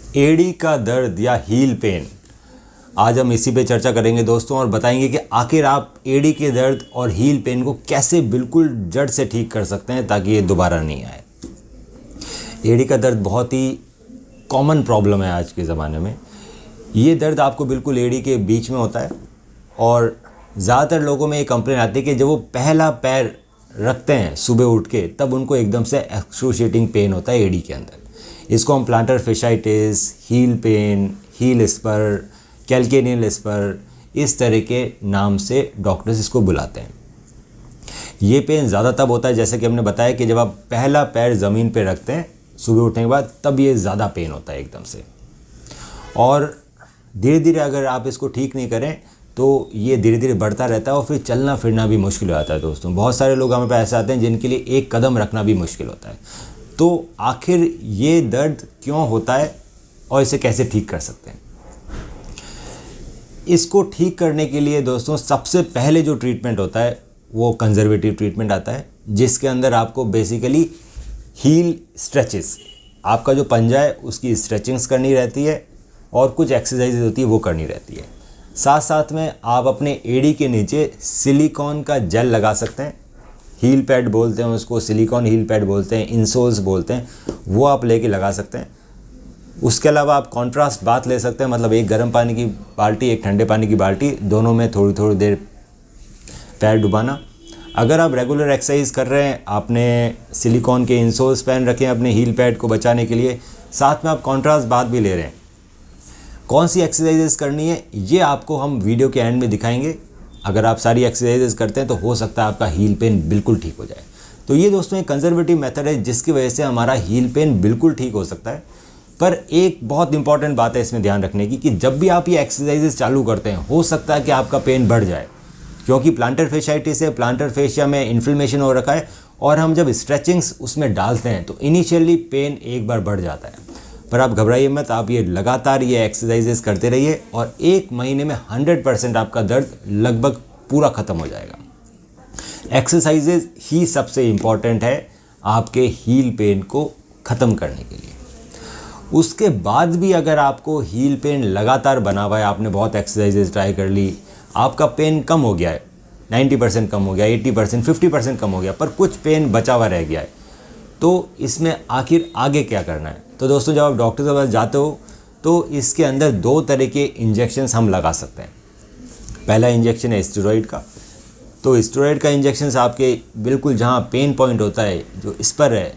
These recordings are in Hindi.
एड़ी का दर्द या हील पेन, आज हम इसी पे चर्चा करेंगे दोस्तों, और बताएंगे कि आखिर आप एड़ी के दर्द और हील पेन को कैसे बिल्कुल जड़ से ठीक कर सकते हैं ताकि ये दोबारा नहीं आए। एड़ी का दर्द बहुत ही कॉमन प्रॉब्लम है आज के ज़माने में। ये दर्द आपको बिल्कुल एड़ी के बीच में होता है और ज़्यादातर लोगों में ये कंप्लेन आती है कि जब वो पहला पैर रखते हैं सुबह उठ के, तब उनको एकदम से एक्सक्रूशिएटिंग पेन होता है एड़ी के अंदर। इसको हम plantar fasciitis, heel pain, heel spur, calcaneal spur, इस तरह के नाम से डॉक्टर्स इसको बुलाते हैं। ये पेन ज़्यादा तब होता है, जैसे कि हमने बताया, कि जब आप पहला पैर ज़मीन पे रखते हैं सुबह उठने के बाद, तब ये ज़्यादा पेन होता है एकदम से। और धीरे धीरे अगर आप इसको ठीक नहीं करें तो ये धीरे धीरे बढ़ता रहता है और फिर चलना फिरना भी मुश्किल हो जाता है दोस्तों। बहुत सारे लोग हमें पास ऐसे आते हैं जिनके लिए एक कदम रखना भी मुश्किल होता है। तो आखिर ये दर्द क्यों होता है और इसे कैसे ठीक कर सकते हैं? इसको ठीक करने के लिए दोस्तों सबसे पहले जो ट्रीटमेंट होता है वो कंजर्वेटिव ट्रीटमेंट आता है, जिसके अंदर आपको बेसिकली हील स्ट्रेचेस, आपका जो पंजा है उसकी स्ट्रेचिंग्स करनी रहती है और कुछ एक्सरसाइजेज होती है वो करनी रहती है। साथ साथ में आप अपने एड़ी के नीचे सिलिकॉन का जेल लगा सकते हैं। हील पैड बोलते हैं उसको, सिलिकॉन हील पैड बोलते हैं, इंसोल्स बोलते हैं, वो आप लेके लगा सकते हैं। उसके अलावा आप कॉन्ट्रास्ट बाथ ले सकते हैं, मतलब एक गर्म पानी की बाल्टी, एक ठंडे पानी की बाल्टी, दोनों में थोड़ी थोड़ी देर पैर डुबाना। अगर आप रेगुलर एक्सरसाइज कर रहे हैं, आपने सिलिकॉन के इंसोल्स पहन रखे हैं अपने हील पैड को बचाने के लिए, साथ में आप कॉन्ट्रास्ट बाथ भी ले रहे हैं, कौन सी एक्सरसाइजेस करनी है ये आपको हम वीडियो के एंड में दिखाएंगे। अगर आप सारी एक्सरसाइजेस करते हैं तो हो सकता है आपका हील पेन बिल्कुल ठीक हो जाए। तो ये दोस्तों एक कंजर्वेटिव मेथड है जिसकी वजह से हमारा हील पेन बिल्कुल ठीक हो सकता है। पर एक बहुत इंपॉर्टेंट बात है इसमें ध्यान रखने की कि जब भी आप ये एक्सरसाइजेस चालू करते हैं हो सकता है कि आपका पेन बढ़ जाए, क्योंकि प्लांटर फेशाइटिस है, प्लांटर फेशिया में इन्फ्लेमेशन हो रखा है, और हम जब स्ट्रेचिंग्स उसमें डालते हैं तो इनिशियली पेन एक बार बढ़ जाता है। पर आप घबराइए मत, आप ये लगातार ये एक्सरसाइजेस करते रहिए और 1 महीने में 100% आपका दर्द लगभग पूरा ख़त्म हो जाएगा। एक्सरसाइजेज ही सबसे इम्पॉर्टेंट है आपके हील पेन को ख़त्म करने के लिए। उसके बाद भी अगर आपको हील पेन लगातार बना हुआ है, आपने बहुत एक्सरसाइजेज ट्राई कर ली, आपका पेन कम हो गया है, 90% कम हो गया, 80%, 50% कम हो गया, पर कुछ पेन बचा हुआ रह गया है, तो इसमें आखिर आगे क्या करना है? तो दोस्तों जब आप डॉक्टर के पास जाते हो तो इसके अंदर 2 तरह के इंजेक्शंस हम लगा सकते हैं। पहला इंजेक्शन है स्टेरॉइड का। तो स्टेरॉइड का इंजेक्शंस आपके बिल्कुल जहाँ पेन पॉइंट होता है, जो स्पर है,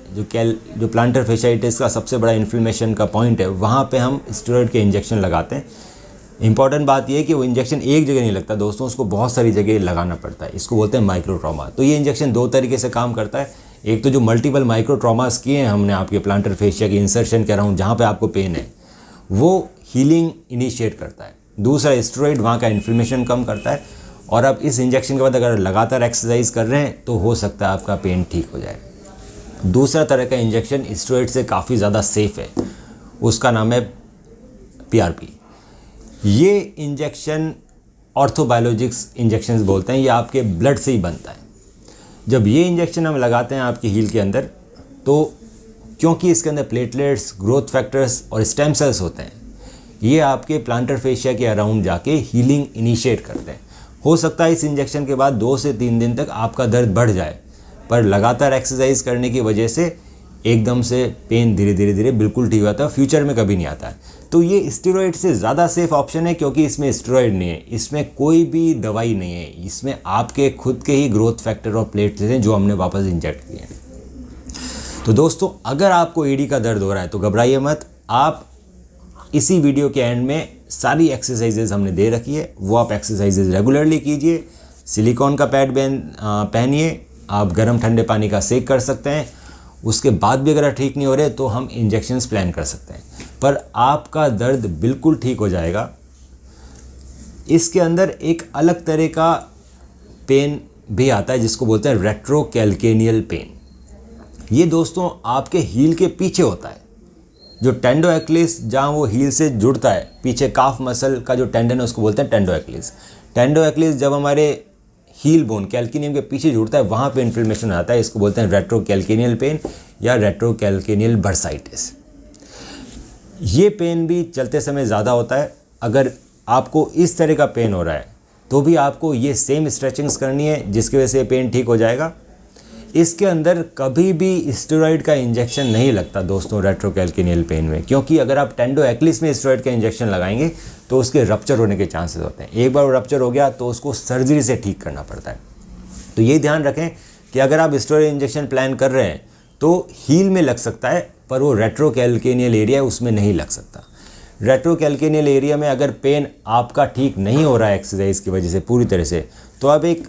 जो प्लांटर फेशाइटिस का सबसे बड़ा इन्फ्लेमेशन का पॉइंट है, वहाँ पे हम स्टेरॉइड के इंजेक्शन लगाते हैं। इंपॉर्टेंट बात यह है कि वो इंजेक्शन एक जगह नहीं लगता दोस्तों, उसको बहुत सारी जगह लगाना पड़ता है। इसको बोलते हैं माइक्रो ट्रॉमा। तो ये इंजेक्शन 2 तरीके से काम करता है। एक तो जो मल्टीपल माइक्रो ट्रॉमास किए हैं हमने आपके प्लांटर फेशिया की इंसर्शन कह रहा हूँ जहाँ पे आपको पेन है, वो हीलिंग इनिशिएट करता है। दूसरा स्टेरॉइड वहाँ का इन्फ्लेमेशन कम करता है। और अब इस इंजेक्शन के बाद अगर लगातार एक्सरसाइज कर रहे हैं तो हो सकता है आपका पेन ठीक हो जाए। दूसरा तरह का इंजेक्शन स्टेरॉइड से काफ़ी ज़्यादा सेफ है, उसका नाम है PRP। ये इंजेक्शन ऑर्थोबायोलॉजिक्स इंजेक्शंस बोलते हैं, ये आपके ब्लड से ही बनता है। जब ये इंजेक्शन हम लगाते हैं आपकी हील के अंदर, तो क्योंकि इसके अंदर प्लेटलेट्स, ग्रोथ फैक्टर्स और स्टेम सेल्स होते हैं, ये आपके प्लांटर फेशिया के अराउंड जाके हीलिंग इनिशिएट करते हैं। हो सकता है इस इंजेक्शन के बाद 2 से 3 दिन तक आपका दर्द बढ़ जाए, पर लगातार एक्सरसाइज करने की वजह से एकदम से पेन धीरे धीरे धीरे बिल्कुल ठीक होता है, फ्यूचर में कभी नहीं आता है। तो ये स्टेरॉइड से ज़्यादा सेफ ऑप्शन है, क्योंकि इसमें स्टेरॉइड नहीं है, इसमें कोई भी दवाई नहीं है, इसमें आपके खुद के ही ग्रोथ फैक्टर और प्लेटलेट्स हैं जो हमने वापस इंजेक्ट किए हैं। तो दोस्तों अगर आपको एडी का दर्द हो रहा है तो घबराइए मत, आप इसी वीडियो के एंड में सारी एक्सरसाइजेज हमने दे रखी है, वो आप एक्सरसाइजेज रेगुलरली कीजिए। सिलिकॉन का पैड पहनिए, आप गर्म ठंडे पानी का सेक कर सकते हैं। उसके बाद भी अगर ठीक नहीं हो रहे तो हम इंजेक्शंस प्लान कर सकते हैं, पर आपका दर्द बिल्कुल ठीक हो जाएगा। इसके अंदर एक अलग तरह का पेन भी आता है जिसको बोलते हैं रेट्रोकैल्केनियल पेन। ये दोस्तों आपके हील के पीछे होता है, जो टेंडो एक्लिस, जहाँ वो हील से जुड़ता है, पीछे काफ मसल का जो टेंडन है उसको बोलते हैं टेंडो एक्लिस। टेंडो एक्लिस जब हमारे हील बोन कैल्केनियम के पीछे जुड़ता है वहाँ पे इन्फ्लेमेशन आता है, इसको बोलते हैं रेट्रोकैल्केनियल पेन या रेट्रोकैल्केनियल बर्साइटिस। ये पेन भी चलते समय ज़्यादा होता है। अगर आपको इस तरह का पेन हो रहा है तो भी आपको ये सेम स्ट्रेचिंग्स करनी है, जिसकी वजह से पेन ठीक हो जाएगा। इसके अंदर कभी भी स्टेरॉइड का इंजेक्शन नहीं लगता दोस्तों रेट्रोकैल्किनियल पेन में, क्योंकि अगर आप टेंडो एक्लिस में स्टेरॉइड का इंजेक्शन लगाएंगे तो उसके रप्चर होने के चांसेस होते हैं। एक बार वो रप्चर हो गया तो उसको सर्जरी से ठीक करना पड़ता है। तो ये ध्यान रखें कि अगर आप स्टेरॉइड इंजेक्शन प्लान कर रहे हैं तो हील में लग सकता है, पर वो रेट्रोकैल्किनियल एरिया है उसमें नहीं लग सकता। रेट्रोकैल्किनियल एरिया में अगर पेन आपका ठीक नहीं हो रहा है एक्सरसाइज की वजह से पूरी तरह से, तो आप एक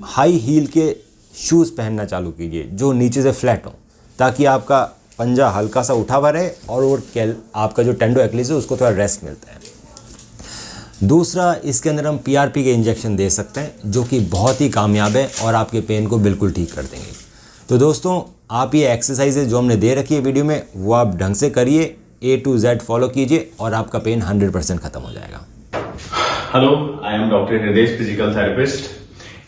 हाई हील के शूज़ पहनना चालू कीजिए जो नीचे से फ्लैट हो, ताकि आपका पंजा हल्का सा उठा हुआ रहे और आपका जो टेंडो एक्लिस है उसको थोड़ा रेस्ट मिलता है। दूसरा, इसके अंदर हम पीआरपी के इंजेक्शन दे सकते हैं जो कि बहुत ही कामयाब है और आपके पेन को बिल्कुल ठीक कर देंगे। तो दोस्तों, आप ये एक्सरसाइजेज जो हमने दे रखी है वीडियो में वो आप ढंग से करिए, A to Z फॉलो कीजिए और आपका पेन 100% खत्म हो जाएगा। हेलो, आई एम डॉक्टर हृदय, फिजिकल थेरेपिस्ट।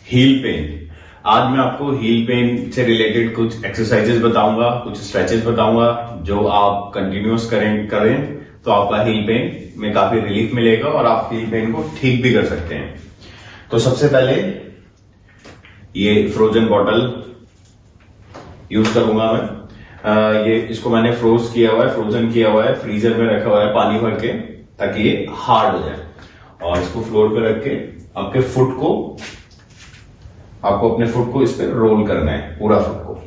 हील पेन, आज मैं आपको हील पेन से रिलेटेड कुछ एक्सरसाइजेज बताऊंगा, कुछ स्ट्रेचेस बताऊंगा जो आप कंटिन्यूअस करें तो आपका हील पेन में काफी रिलीफ मिलेगा और आप हील पेन को ठीक भी कर सकते हैं। तो सबसे पहले ये फ्रोजन बॉटल यूज करूंगा मैं। ये इसको मैंने फ्रोजन किया हुआ है, फ्रीजर में रखा हुआ है पानी भर के, ताकि ये हार्ड हो जाए। और इसको फ्लोर पे रख के आपको अपने फुट को इस पे रोल करना है, पूरा फुट को।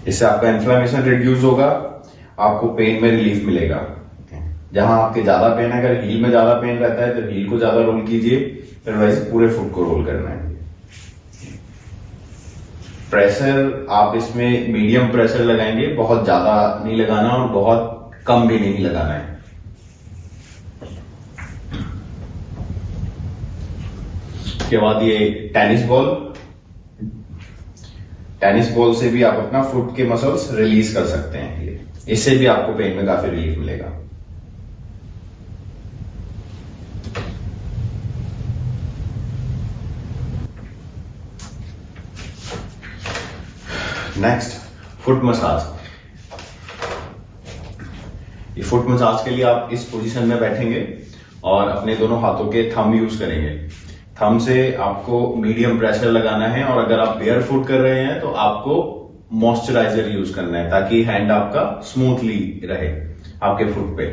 इससे आपका इन्फ्लेमेशन रिड्यूस होगा, आपको पेन में रिलीफ मिलेगा। जहां आपके ज्यादा पेन है, अगर हील में ज्यादा पेन रहता है तो हील को ज्यादा रोल कीजिए, फिर वैसे पूरे फुट को रोल करना है। प्रेशर आप इसमें मीडियम प्रेशर लगाएंगे, बहुत ज्यादा नहीं लगाना और बहुत कम भी नहीं लगाना है। उसके बाद ये टेनिस बॉल से भी आप अपना फुट के मसल्स रिलीज कर सकते हैं। इससे भी आपको पेन में काफी रिलीफ मिलेगा। Next, foot massage. ये फुट मसाज के लिए आप इस पोजीशन में बैठेंगे और अपने दोनों हाथों के थंब यूज करेंगे। थंब से आपको मीडियम प्रेशर लगाना है और अगर आप बेयर फुट कर रहे हैं तो आपको मॉइस्चराइजर यूज करना है, ताकि हैंड आपका स्मूथली रहे आपके फुट पे।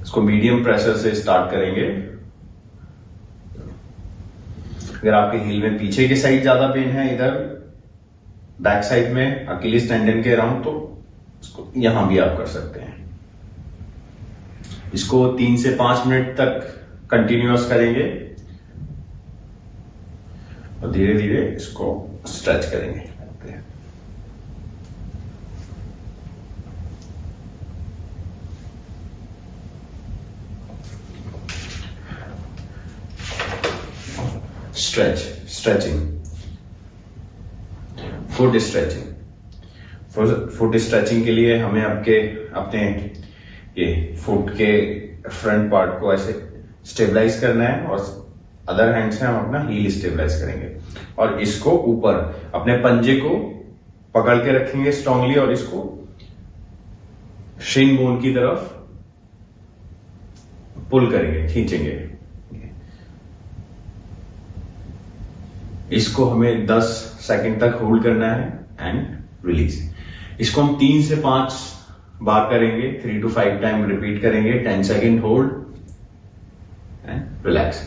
इसको मीडियम प्रेशर से स्टार्ट करेंगे। अगर आपके हील में पीछे की साइड ज्यादा पेन है, इधर बैक साइड में अकीलिस टेंडन के अराउंड, तो इसको यहां भी आप कर सकते हैं। इसको 3 से 5 मिनट तक कंटिन्यूअस करेंगे और धीरे धीरे इसको स्ट्रेच करेंगे। स्ट्रेचिंग, फुट स्ट्रेचिंग के लिए हमें अपने ये फुट के फ्रंट पार्ट को ऐसे स्टेबलाइज करना है और अदर हैंड से हम अपना हील स्टेबलाइज करेंगे और इसको ऊपर अपने पंजे को पकड़ के रखेंगे स्ट्रांगली और इसको शिन बोन की तरफ पुल करेंगे, खींचेंगे। इसको हमें 10 सेकंड तक होल्ड करना है एंड रिलीज। इसको हम 3 से 5 बार करेंगे, 3 to 5 टाइम रिपीट करेंगे। 10 second hold and relax.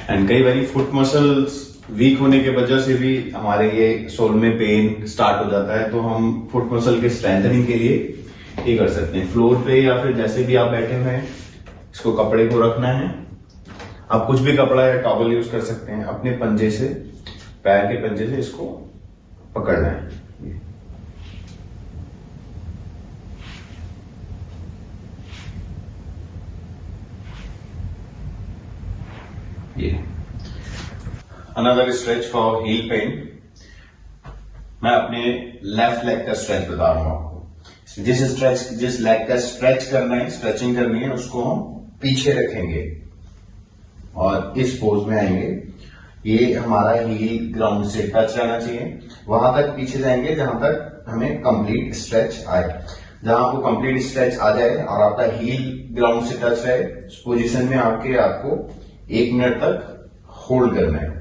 And कई बार फुट मसल्स वीक होने के वजह से भी हमारे ये सोल में पेन स्टार्ट हो जाता है, तो हम फुट मसल के स्ट्रेंथनिंग के लिए ये कर सकते हैं। फ्लोर पे या फिर जैसे भी आप बैठे हुए हैं, इसको कपड़े को रखना है। आप कुछ भी कपड़ा या टॉवल यूज कर सकते हैं। अपने पंजे से, पैर के पंजे से इसको पकड़ना है। ये another stretch for heal pen. मैं अपने लेफ्ट लेग का स्ट्रेच बता रहा हूं आपको। जिस लेग का स्ट्रेचिंग करनी है, उसको हम पीछे रखेंगे और इस पोज में आएंगे। ये हमारा हील ग्राउंड से टच रहना चाहिए, वहां तक पीछे जाएंगे जहां तक हमें कंप्लीट स्ट्रेच आए। जहां आपको कंप्लीट स्ट्रेच आ जाए और आपका हील ग्राउंड से टच रहे, उस पोजीशन में आपको 1 मिनट तक होल्ड करना है।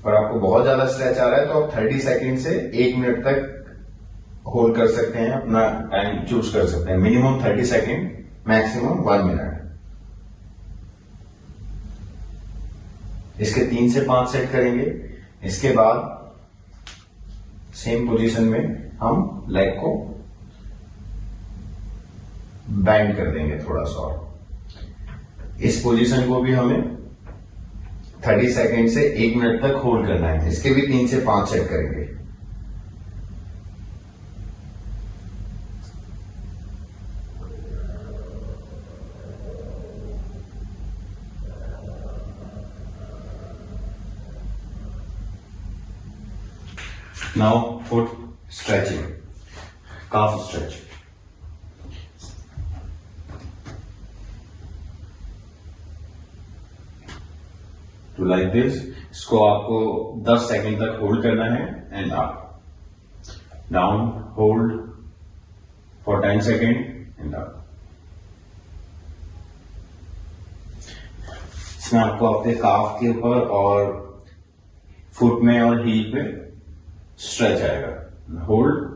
और आपको बहुत ज्यादा स्ट्रेच आ रहा है तो आप 30 सेकंड से 1 मिनट तक होल्ड कर सकते हैं, अपना टाइम चूज कर सकते हैं। Minimum 30 second, maximum 1 minute. इसके 3 से 5 सेट करेंगे। इसके बाद सेम पोजीशन में हम लेग को बैंड कर देंगे थोड़ा सा और इस पोजीशन को भी हमें 30 सेकंड से 1 मिनट तक होल्ड करना है। इसके भी 3 से 5 सेट करेंगे। Now foot stretching, calf stretch. तो लाइक दिस, इसको आपको 10 सेकंड तक होल्ड करना है and up, down, hold for 10 second and up. इसमें आपको अपने काफ के ऊपर और फुट में और हील पे स्ट्रेच आएगा। होल्ड,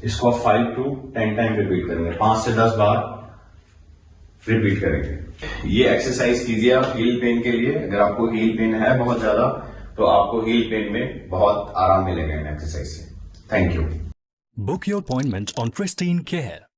इसको आप 5 to 10 टाइम रिपीट करेंगे, 5 से 10 बार रिपीट करेंगे। ये एक्सरसाइज कीजिए आप हील पेन के लिए। अगर आपको हील पेन है बहुत ज्यादा तो आपको हील पेन में बहुत आराम मिलेगा इन एक्सरसाइज से। Thank you. Book your appointment on Pristine Care.